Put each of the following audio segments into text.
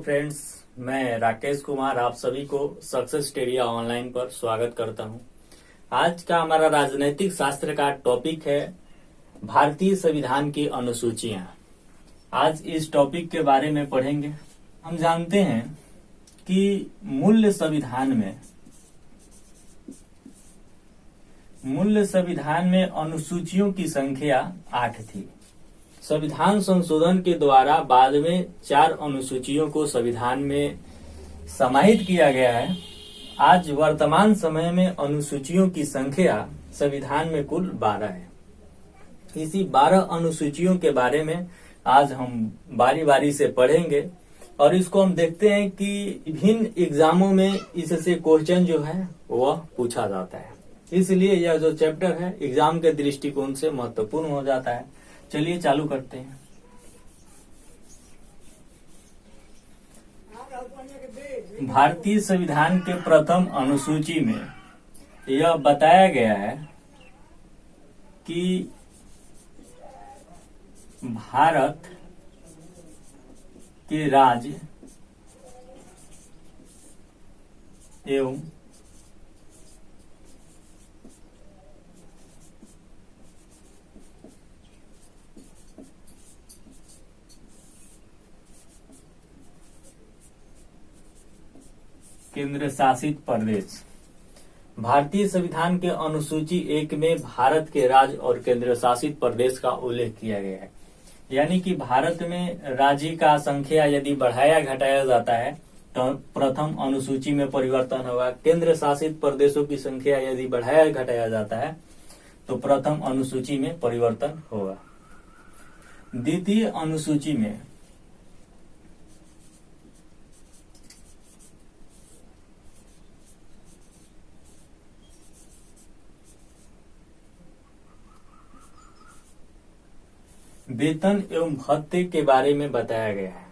Friends, मैं राकेश कुमार आप सभी को सक्सेस टेरिया ऑनलाइन पर स्वागत करता हूं। आज का हमारा राजनीतिक शास्त्र का टॉपिक है भारतीय संविधान की अनुसूचियां। आज इस टॉपिक के बारे में पढ़ेंगे। हम जानते हैं कि मूल संविधान में अनुसूचियों की संख्या 8 थी। संविधान संशोधन के द्वारा बाद में 4 अनुसूचियों को संविधान में समाहित किया गया है। आज वर्तमान समय में अनुसूचियों की संख्या संविधान में कुल 12 है। इसी 12 अनुसूचियों के बारे में आज हम बारी बारी से पढ़ेंगे और इसको हम देखते हैं कि विभिन्न एग्जामों में इससे क्वेश्चन जो है वह पूछा जाता है। इसलिए यह जो चैप्टर है एग्जाम के दृष्टिकोण से महत्वपूर्ण हो जाता है। चलिए चालू करते हैं। भारतीय संविधान के प्रथम अनुसूची में यह बताया गया है कि भारत के राज्य एवं केंद्र शासित प्रदेश। भारतीय संविधान के अनुसूची 1 में भारत के राज्य और केंद्र शासित प्रदेश का उल्लेख किया गया है। यानी कि भारत में राज्य का संख्या यदि बढ़ाया घटाया जाता है तो प्रथम अनुसूची में परिवर्तन होगा। केंद्र शासित प्रदेशों की संख्या यदि बढ़ाया घटाया जाता है तो प्रथम अनुसूची में परिवर्तन होगा। द्वितीय अनुसूची में वेतन एवं भत्ते के बारे में बताया गया है।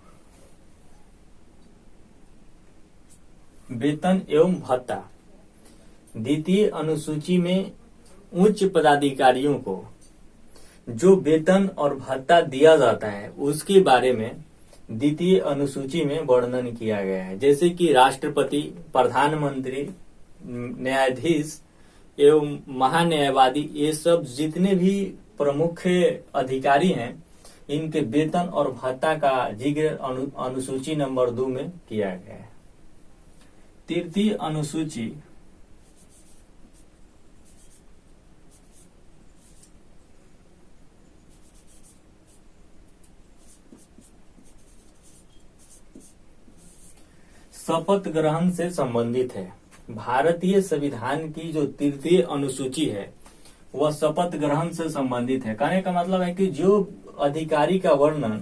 वेतन एवं भत्ता। द्वितीय अनुसूची में उच्च पदाधिकारियों को जो वेतन और भत्ता दिया जाता है उसके बारे में द्वितीय अनुसूची में वर्णन किया गया है। जैसे कि राष्ट्रपति, प्रधानमंत्री, न्यायाधीश एवं महान्यायवादी, ये सब जितने भी प्रमुख अधिकारी हैं इनके वेतन और भत्ता का जिक्र अनुसूची नंबर 2 में किया गया है। तृतीय अनुसूची शपथ ग्रहण से संबंधित है। भारतीय संविधान की जो तृतीय अनुसूची है वह शपथ ग्रहण से संबंधित है। कहने का मतलब है कि जो अधिकारी का वर्णन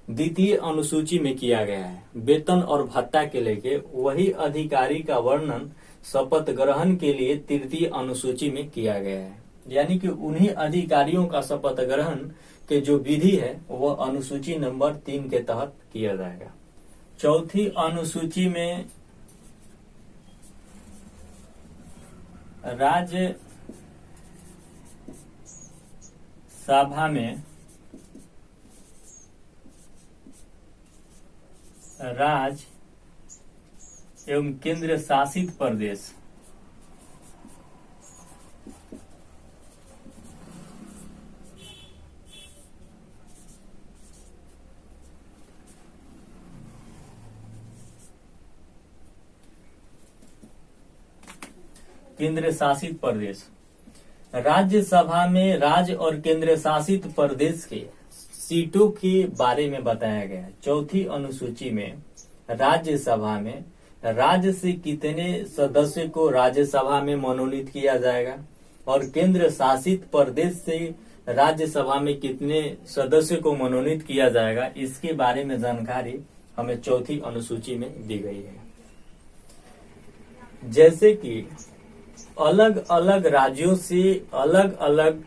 द्वितीय अनुसूची में किया गया है वेतन और भत्ता के लेके, वही अधिकारी का वर्णन शपथ ग्रहण के लिए तृतीय अनुसूची में किया गया है। यानी कि उन्हीं अधिकारियों का शपथ ग्रहण के जो विधि है वह अनुसूची नंबर 3 के तहत किया जाएगा। चौथी अनुसूची में राज्य सभा में राज्य एवं केंद्र शासित प्रदेश केंद्र शासित प्रदेश। राज्यसभा में राज्य और केंद्र शासित प्रदेश के सीटों के बारे में बताया गया है। चौथी अनुसूची में राज्यसभा में राज्य से कितने सदस्य को राज्यसभा में मनोनीत किया जाएगा और केंद्र शासित प्रदेश से राज्यसभा में कितने सदस्य को मनोनीत किया जाएगा, इसके बारे में जानकारी हमें चौथी अनुसूची में दी गई है। जैसे कि अलग अलग राज्यों से अलग अलग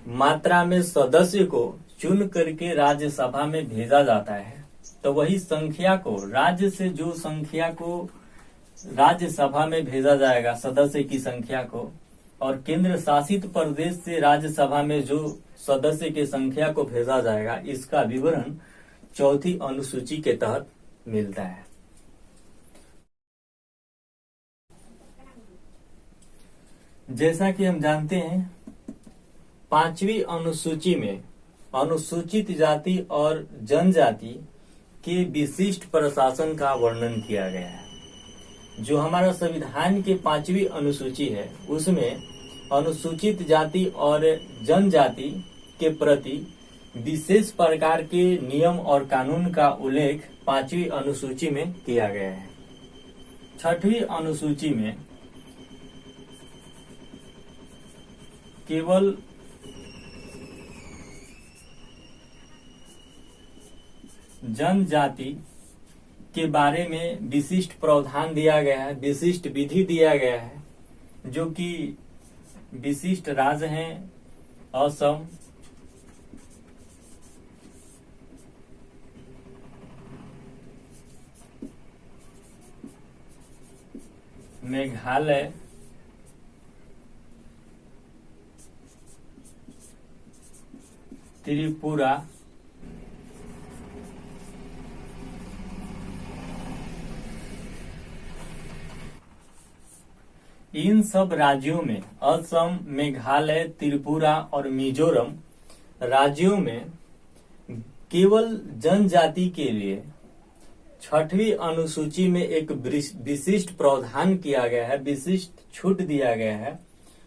मात्रा में सदस्य को चुन करके राज्यसभा में भेजा जाता है, तो वही संख्या को राज्य से जो संख्या को राज्यसभा में भेजा जाएगा सदस्य की संख्या को, और केंद्र शासित प्रदेश से राज्यसभा में जो सदस्य की संख्या को भेजा जाएगा, इसका विवरण चौथी अनुसूची के तहत मिलता है। जैसा कि हम जानते हैं, 5वीं अनुसूची में अनुसूचित जाति और जनजाति के विशिष्ट प्रशासन का वर्णन किया गया है। जो हमारा संविधान के 5वीं अनुसूची है, उसमें अनुसूचित जाति और जनजाति के प्रति विशेष प्रकार के नियम और कानून का उल्लेख 5वीं अनुसूची में किया गया है। 6वीं अनुसूची में केवल जनजाति के बारे में विशिष्ट प्रावधान दिया गया है, विशिष्ट विधि दिया गया है, जो कि विशिष्ट राज्य हैं असम, मेघालय, त्रिपुरा, इन सब राज्यों में असम, मेघालय, त्रिपुरा और मिजोरम राज्यों में केवल जनजाति के लिए 6वीं अनुसूची में एक विशिष्ट प्रावधान किया गया है, विशिष्ट छूट दिया गया है,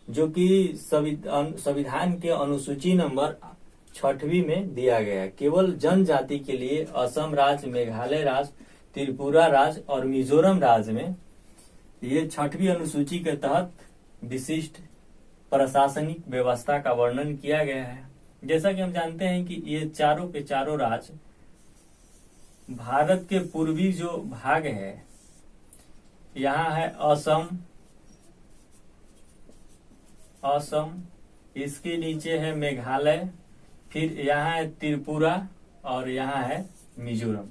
जो कि संविधान के अनुसूची नंबर 6वीं में दिया गया है। केवल जनजाति के लिए असम राज्य, मेघालय राज्य, त्रिपुरा राज्य और मिजोरम राज्य में ये 6वीं अनुसूची के तहत विशिष्ट प्रशासनिक व्यवस्था का वर्णन किया गया है। जैसा कि हम जानते हैं कि ये चारों के चारों राज्य भारत के पूर्वी जो भाग है, यहाँ है असम, इसके नीचे है मेघालय, फिर यहाँ है त्रिपुरा और यहाँ है मिजोरम।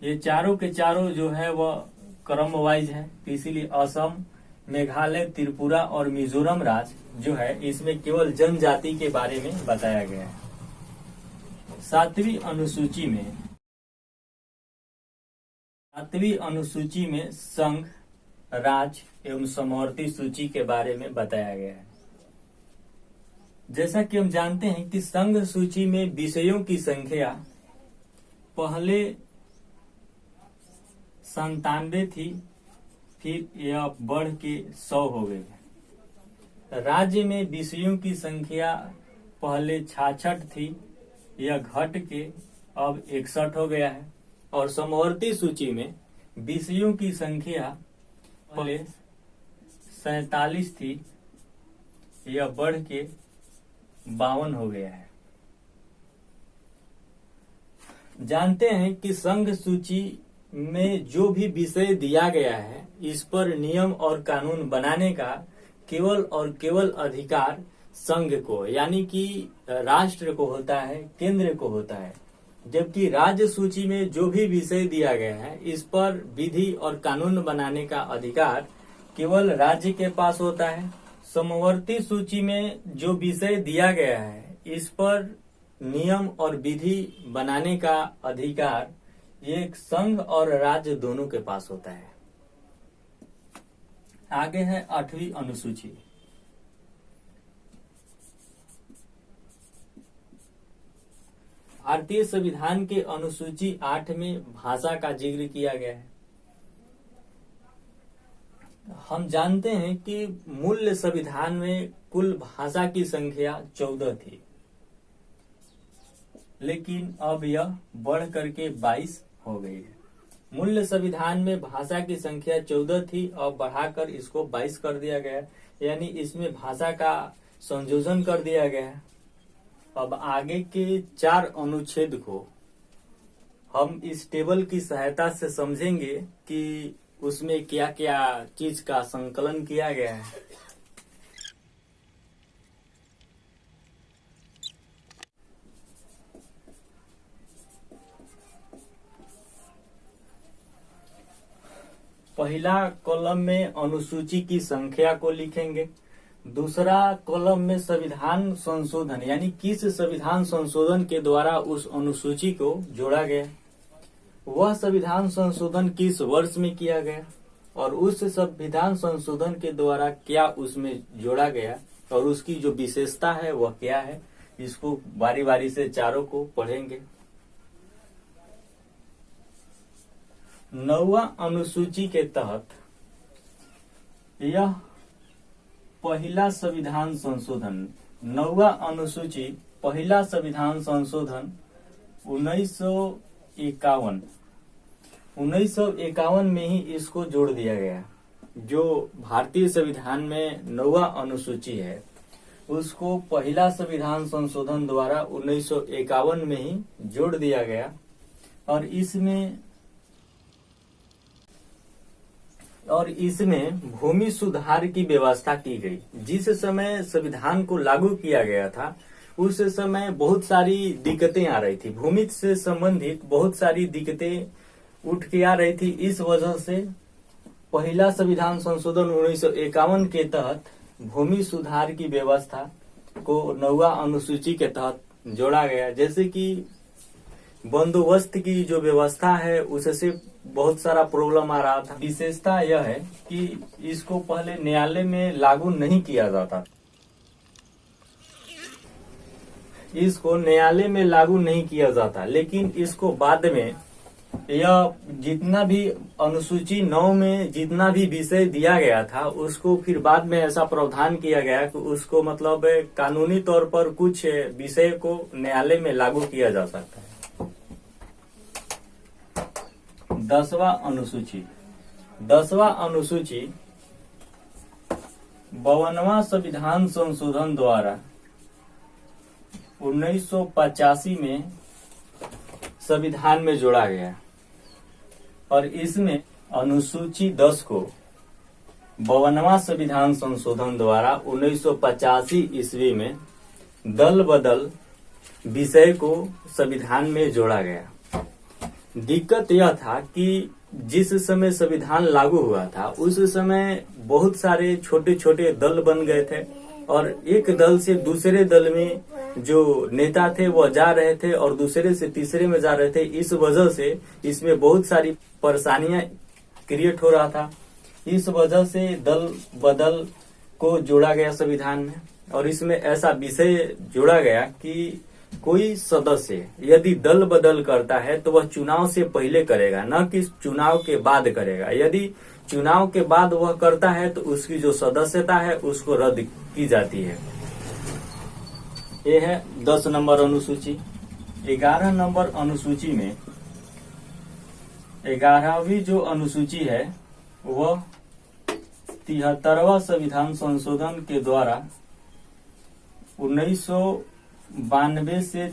ये चारों के चारों जो है वह क्रम वाइज है, इसीलिए असम, मेघालय, त्रिपुरा और मिजोरम राज्य जो है, इसमें केवल जनजाति के बारे में बताया गया है। 7वीं अनुसूची में संघ, राज्य एवं समवर्ती सूची के बारे में बताया गया है। जैसा कि हम जानते हैं कि संघ सूची में विषयों की संख्या पहले 97 थी, फिर यह बढ़ के 100 हो गई। राज्य में विषयों की संख्या पहले 66 थी, यह घट के अब 61 हो गया है। और समवर्ती सूची में विषयों की संख्या पहले 47 थी, यह बढ़ के 52 हो गया है। जानते हैं कि संघ सूची में जो भी विषय दिया गया है, इस पर नियम और कानून बनाने का केवल और केवल अधिकार संघ को, यानी कि राष्ट्र को होता है, केंद्र को होता है। जबकि राज्य सूची में जो भी विषय दिया गया है, इस पर विधि और कानून बनाने का अधिकार केवल राज्य के पास होता है। समवर्ती सूची में जो विषय दिया गया है, इस पर नियम और विधि बनाने का अधिकार ये संघ और राज्य दोनों के पास होता है। आगे है 8वीं अनुसूची। भारतीय संविधान के अनुसूची 8 में भाषा का जिक्र किया गया है। हम जानते हैं कि मूल संविधान में कुल भाषा की संख्या 14 थी, लेकिन अब यह बढ़ करके 22 हो गई है। मूल संविधान में भाषा की संख्या 14 थी, अब बढ़ाकर इसको 22 कर दिया गया, यानी इसमें भाषा का संयोजन कर दिया गया है। अब आगे के 4 अनुच्छेद को हम इस टेबल की सहायता से समझेंगे कि उसमें क्या क्या चीज का संकलन किया गया है। पहला कॉलम में अनुसूची की संख्या को लिखेंगे, दूसरा कॉलम में संविधान संशोधन, यानी किस संविधान संशोधन के द्वारा उस अनुसूची को जोड़ा गया। वह संविधान संशोधन किस वर्ष में किया गया और उस संविधान संशोधन के द्वारा क्या उसमें जोड़ा गया और उसकी जो विशेषता है वह क्या है, इसको बारी बारी से चारों को पढ़ेंगे। 9वां अनुसूची के तहत यह पहला संविधान संशोधन, 9वां अनुसूची पहला संविधान संशोधन 1951 में ही इसको जोड़ दिया गया। जो भारतीय संविधान में 9वां अनुसूची है उसको पहला संविधान संशोधन द्वारा 1951 में ही जोड़ दिया गया और इसमें भूमि सुधार की व्यवस्था की गई। जिस समय संविधान को लागू किया गया था उस समय बहुत सारी दिक्कतें आ रही थी, भूमि से संबंधित बहुत सारी दिक्कतें उठ के आ रही थी। इस वजह से पहला संविधान संशोधन 1951 के तहत भूमि सुधार की व्यवस्था को 9वां अनुसूची के तहत जोड़ा गया। जैसे कि बंदोबस्त की जो व्यवस्था है उससे बहुत सारा प्रॉब्लम आ रहा था। विशेषता यह है कि इसको पहले न्यायालय में लागू नहीं किया जाता, इसको न्यायालय में लागू नहीं किया जाता, लेकिन इसको बाद में यह जितना भी अनुसूची 9 में जितना भी विषय दिया गया था उसको फिर बाद में ऐसा प्रावधान किया गया कि उसको मतलब कानूनी तौर पर कुछ विषय को न्यायालय में लागू किया जा सकता है। 10वां अनुसूची 52वां संविधान संशोधन द्वारा 1985 में संविधान में जोड़ा गया और इसमें अनुसूची 10 को 52वां संविधान संशोधन द्वारा 1985 ईस्वी में दल बदल विषय को संविधान में जोड़ा गया। दिक्कत यह था कि जिस समय संविधान लागू हुआ था उस समय बहुत सारे छोटे छोटे दल बन गए थे और एक दल से दूसरे दल में जो नेता थे वो जा रहे थे और दूसरे से तीसरे में जा रहे थे। इस वजह से इसमें बहुत सारी परेशानियां क्रिएट हो रहा था। इस वजह से दल बदल को जोड़ा गया संविधान में और इसमें ऐसा विषय जोड़ा गया कि कोई सदस्य यदि दल बदल करता है तो वह चुनाव से पहले करेगा, न कि चुनाव के बाद करेगा। यदि चुनाव के बाद वह करता है तो उसकी जो सदस्यता है उसको रद्द की जाती है। ये है 10 नंबर अनुसूची। 11 नंबर अनुसूची में 11वीं जो अनुसूची है वह 73वां संविधान संशोधन के द्वारा 1992 से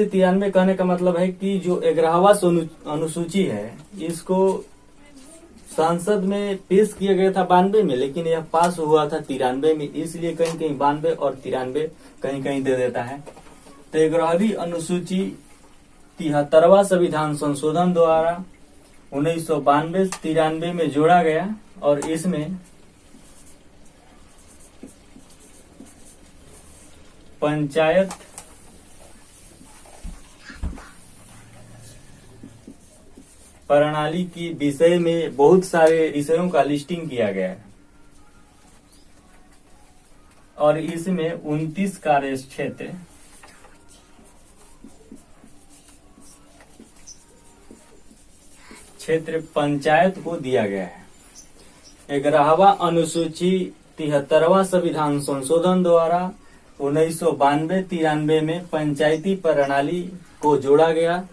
93 कहने का मतलब है कि जो 11वां अनुसूची है इसको संसद में पेश किया गया था 92 में, लेकिन यह पास हुआ था 93 में, इसलिए कहीं कहीं 92 और 93 कहीं कहीं दे देता है। तो 11वीं अनुसूची 73वां संविधान संशोधन द्वारा 1992-93 में जोड़ा गया और इसमें पंचायत प्रणाली की विषय में बहुत सारे विषयों का लिस्टिंग किया गया है और इसमें 29 कार्य क्षेत्र पंचायत को दिया गया है। 11वां अनुसूची 73वां संविधान संशोधन द्वारा 1992-93 में पंचायती प्रणाली को जोड़ा गया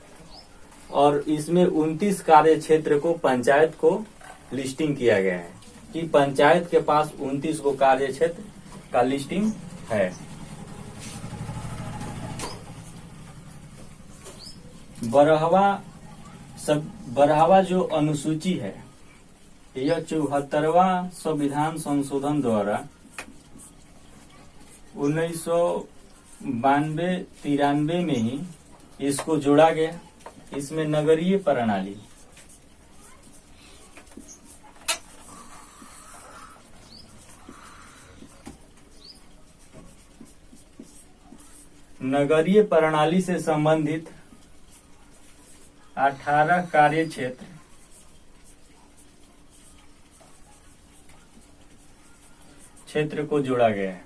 और इसमें 29 कार्य क्षेत्र को पंचायत को लिस्टिंग किया गया है कि पंचायत के पास 29 को कार्य क्षेत्र का लिस्टिंग है। 12वां जो अनुसूची है यह 74वां संविधान संशोधन द्वारा 1992-93 में ही इसको जोड़ा गया। इसमें नगरीय प्रणाली नगरीय प्रणाली से संबंधित 18 कार्य क्षेत्र को जोड़ा गया है।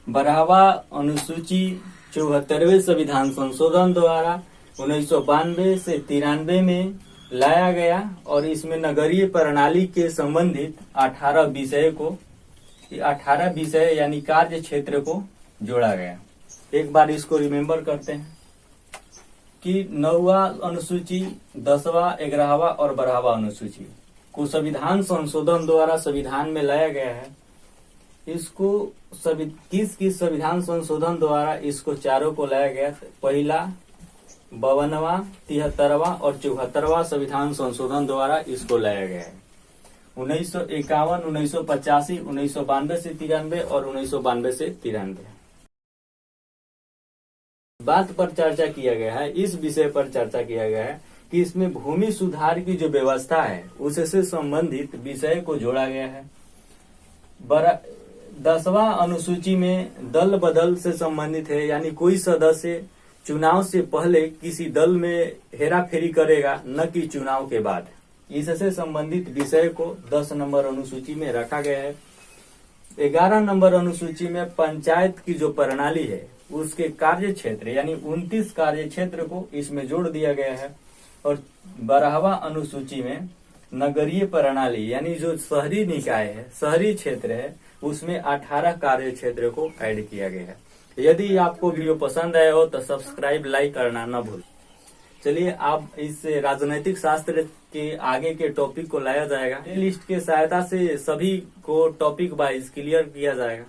बढ़ावा अनुसूची 74वें संविधान संशोधन द्वारा 1992 से 93 में लाया गया और इसमें नगरीय प्रणाली के संबंधित 18 विषय यानी कार्य क्षेत्र को जोड़ा गया। एक बार इसको रिमेम्बर करते हैं कि 9वां अनुसूची, 10वां, 11वां और 12वां अनुसूची को संविधान संशोधन द्वारा संविधान में लाया गया है। इसको किस संविधान संशोधन द्वारा इसको चारों को लाया गया? पहला 52वां, 73वां और 74वां संविधान संशोधन द्वारा इसको लाया गया है। 1951, 1985, 1992 से 93 और 1992 से 93 बात पर चर्चा किया गया है। इस विषय पर चर्चा किया गया है कि इसमें भूमि सुधार की जो व्यवस्था है उससे संबंधित विषय को जोड़ा गया है। 10वां अनुसूची में दल बदल से संबंधित है, यानी कोई सदस्य चुनाव से पहले किसी दल में हेराफेरी करेगा, न कि चुनाव के बाद। इससे संबंधित विषय को 10 नंबर अनुसूची में रखा गया है। 11 नंबर अनुसूची में पंचायत की जो प्रणाली है उसके कार्य क्षेत्र यानी 29 कार्य क्षेत्र को इसमें जोड़ दिया गया है। और 12वां अनुसूची में नगरीय प्रणाली यानी जो शहरी निकाय है, शहरी क्षेत्र है, उसमें 18 कार्य क्षेत्र को ऐड किया गया है। यदि आपको वीडियो पसंद आया हो तो सब्सक्राइब, लाइक करना न भूल। चलिए आप इस राजनीतिक शास्त्र के आगे के टॉपिक को लाया जाएगा। लिस्ट के सहायता से सभी को टॉपिक वाइज क्लियर किया जाएगा।